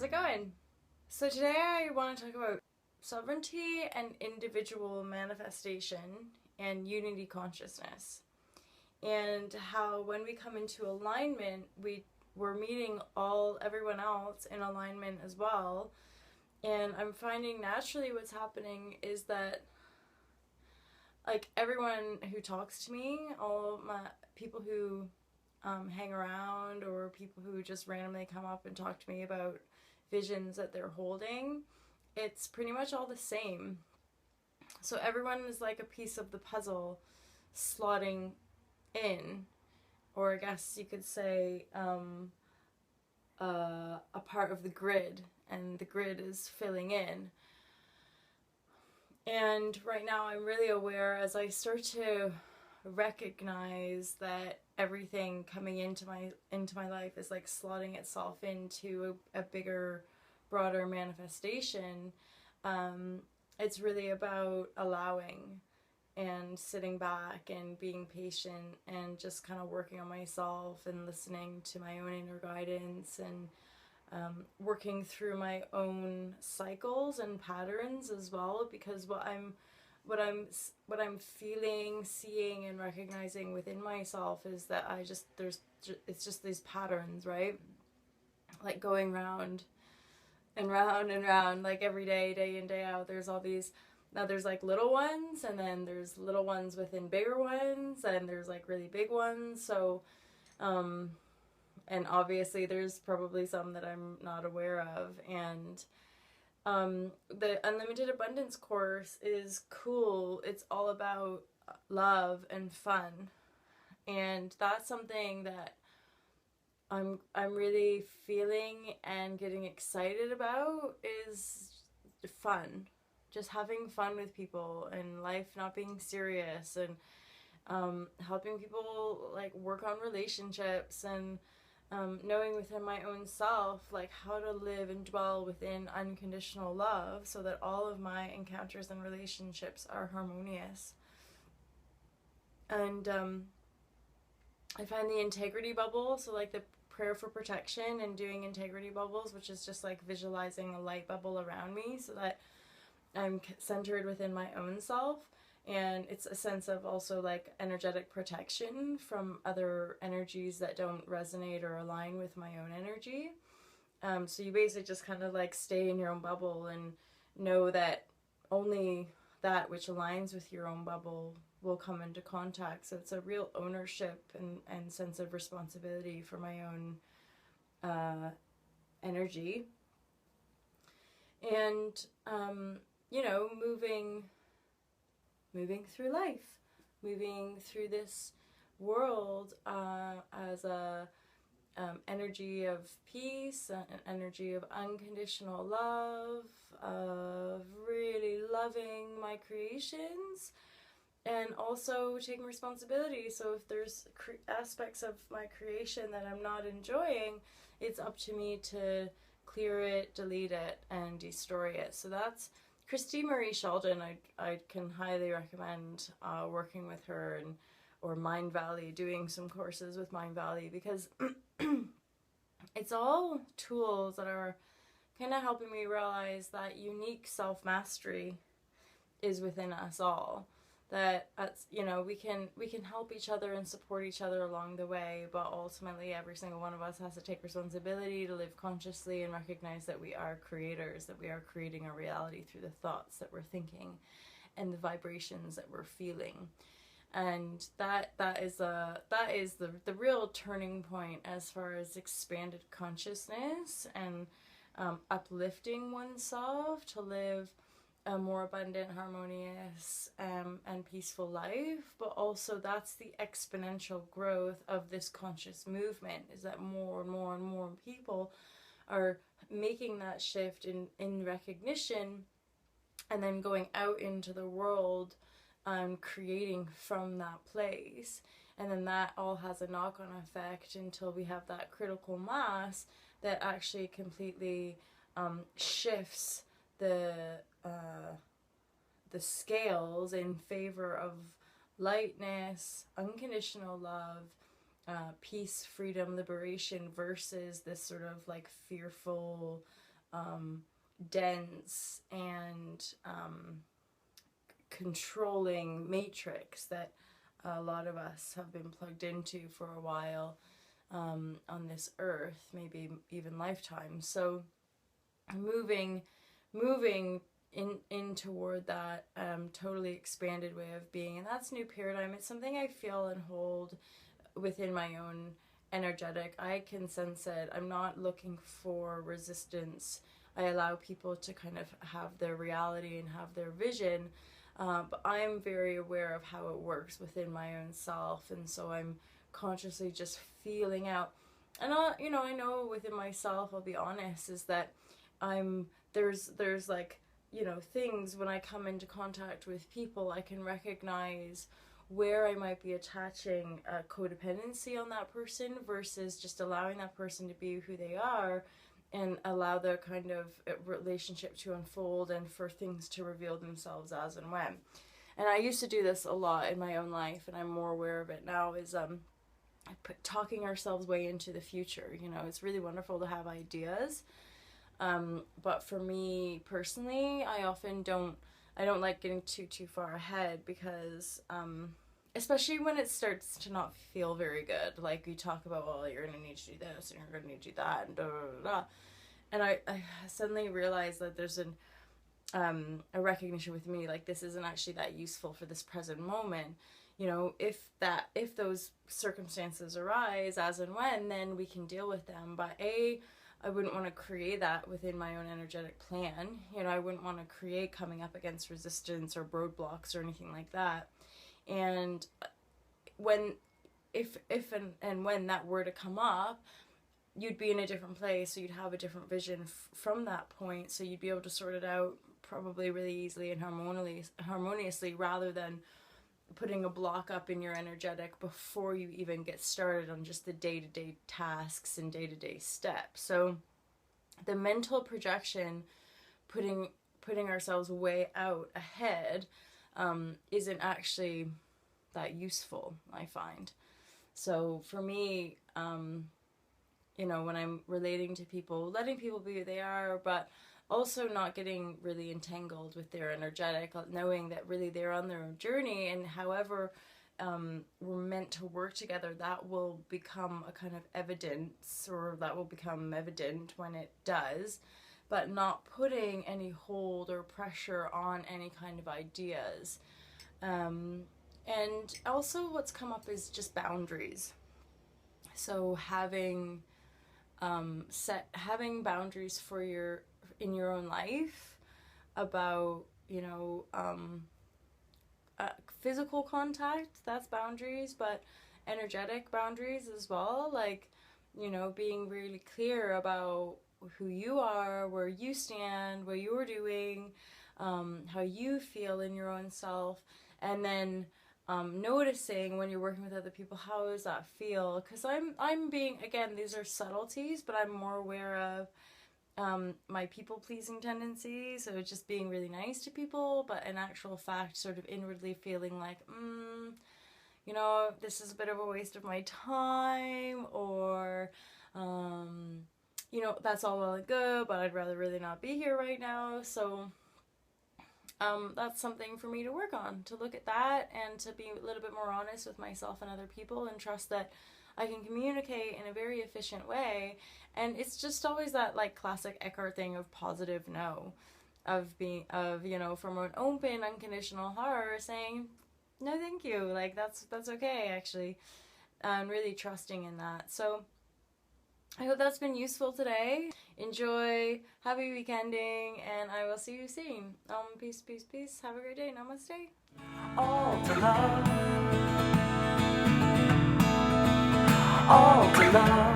it going? So today I want to talk about sovereignty and individual manifestation and unity consciousness. And how when we come into alignment, we're meeting everyone else in alignment as well. And I'm finding naturally what's happening is that like everyone who talks to me, all my people who hang around or people who just randomly come up and talk to me about visions that they're holding, it's pretty much all the same. So everyone is like a piece of the puzzle slotting in, or I guess you could say a part of the grid, and the grid is filling in. And right now I'm really aware as I start to recognize that everything coming into my life is like slotting itself into a bigger, broader manifestation. It's really about allowing and sitting back and being patient and just kind of working on myself and listening to my own inner guidance and working through my own cycles and patterns as well, because what I'm feeling, seeing, and recognizing within myself is that it's just these patterns, right? Like going round and round and round, like every day, day in, day out. There's all these. Now there's like little ones, and then there's little ones within bigger ones, and there's like really big ones. So, and obviously there's probably some that I'm not aware of. And the Unlimited Abundance course is cool. It's all about love and fun, and that's something that I'm really feeling and getting excited about, is fun. Just having fun with people and life not being serious, and helping people like work on relationships, and knowing within my own self like how to live and dwell within unconditional love so that all of my encounters and relationships are harmonious. And I find the integrity bubble, so like the prayer for protection and doing integrity bubbles, which is just like visualizing a light bubble around me so that I'm centered within my own self. And it's a sense of also like energetic protection from other energies that don't resonate or align with my own energy. So you basically just kind of like stay in your own bubble and know that only that which aligns with your own bubble will come into contact. So it's a real ownership and sense of responsibility for my own energy. And, moving through life, moving through this world as a energy of peace, an energy of unconditional love, of really loving my creations, and also taking responsibility. So if there's aspects of my creation that I'm not enjoying, it's up to me to clear it, delete it, and destroy it. So that's Christy Marie Sheldon. I can highly recommend working with her, or Mind Valley, doing some courses with Mind Valley, because it's all tools that are kind of helping me realize that unique self-mastery is within us all. That we can help each other and support each other along the way, but ultimately every single one of us has to take responsibility to live consciously and recognize that we are creators, that we are creating our reality through the thoughts that we're thinking and the vibrations that we're feeling. And that is the real turning point as far as expanded consciousness and uplifting oneself to live a more abundant, harmonious, and peaceful life. But also that's the exponential growth of this conscious movement, is that more and more and more people are making that shift in recognition, and then going out into the world, creating from that place. And then that all has a knock-on effect until we have that critical mass that actually completely shifts the scales in favor of lightness, unconditional love, peace, freedom, liberation, versus this sort of like fearful, dense and controlling matrix that a lot of us have been plugged into for a while on this earth, maybe even lifetimes. So moving in toward that totally expanded way of being, and that's new paradigm. It's something I feel and hold within my own energetic. I can sense it. I'm not looking for resistance. I allow people to kind of have their reality and have their vision, but I'm very aware of how it works within my own self, and so I'm consciously just feeling out. And I know within myself, I'll be honest, is that there's like, things when I come into contact with people, I can recognize where I might be attaching a codependency on that person versus just allowing that person to be who they are and allow their kind of relationship to unfold and for things to reveal themselves as and when. And I used to do this a lot in my own life, and I'm more aware of it now, is talking ourselves way into the future. It's really wonderful to have ideas, but for me personally, I don't like getting too far ahead, because especially when it starts to not feel very good. Like, you talk about, well, you're gonna need to do this and you're gonna need to do that, and and I suddenly realized that there's a recognition with me, like, this isn't actually that useful for this present moment. If those circumstances arise as and when, then we can deal with them. But I wouldn't want to create that within my own energetic plan. I wouldn't want to create coming up against resistance or roadblocks or anything like that. And if and when that were to come up, you'd be in a different place, so you'd have a different vision from that point, so you'd be able to sort it out probably really easily and harmoniously, rather than putting a block up in your energetic before you even get started on just the day-to-day tasks and day-to-day steps. So the mental projection, putting ourselves way out ahead, isn't actually that useful, I find. So for me, when I'm relating to people, letting people be who they are, but also not getting really entangled with their energetic, knowing that really they're on their own journey, and however we're meant to work together, that will become a kind of evidence, or that will become evident when it does, but not putting any hold or pressure on any kind of ideas. And also what's come up is just boundaries. So having boundaries in your own life about, physical contact, that's boundaries, but energetic boundaries as well, like, being really clear about who you are, where you stand, what you're doing, how you feel in your own self, and then noticing when you're working with other people, how does that feel? Because I'm being, again, these are subtleties, but I'm more aware of my people-pleasing tendencies, so just being really nice to people, but in actual fact sort of inwardly feeling like, this is a bit of a waste of my time, or that's all well and good, but I'd rather really not be here right now. So that's something for me to work on, to look at that and to be a little bit more honest with myself and other people, and trust that I can communicate in a very efficient way. And it's just always that, like, classic Eckhart thing of positive no, from an open, unconditional heart, saying no thank you, like, that's okay, actually, and really trusting in that. So I hope that's been useful today. Enjoy, happy weekending, and I will see you soon. Peace, peace, peace. Have a great day. Namaste. All to love. All to love.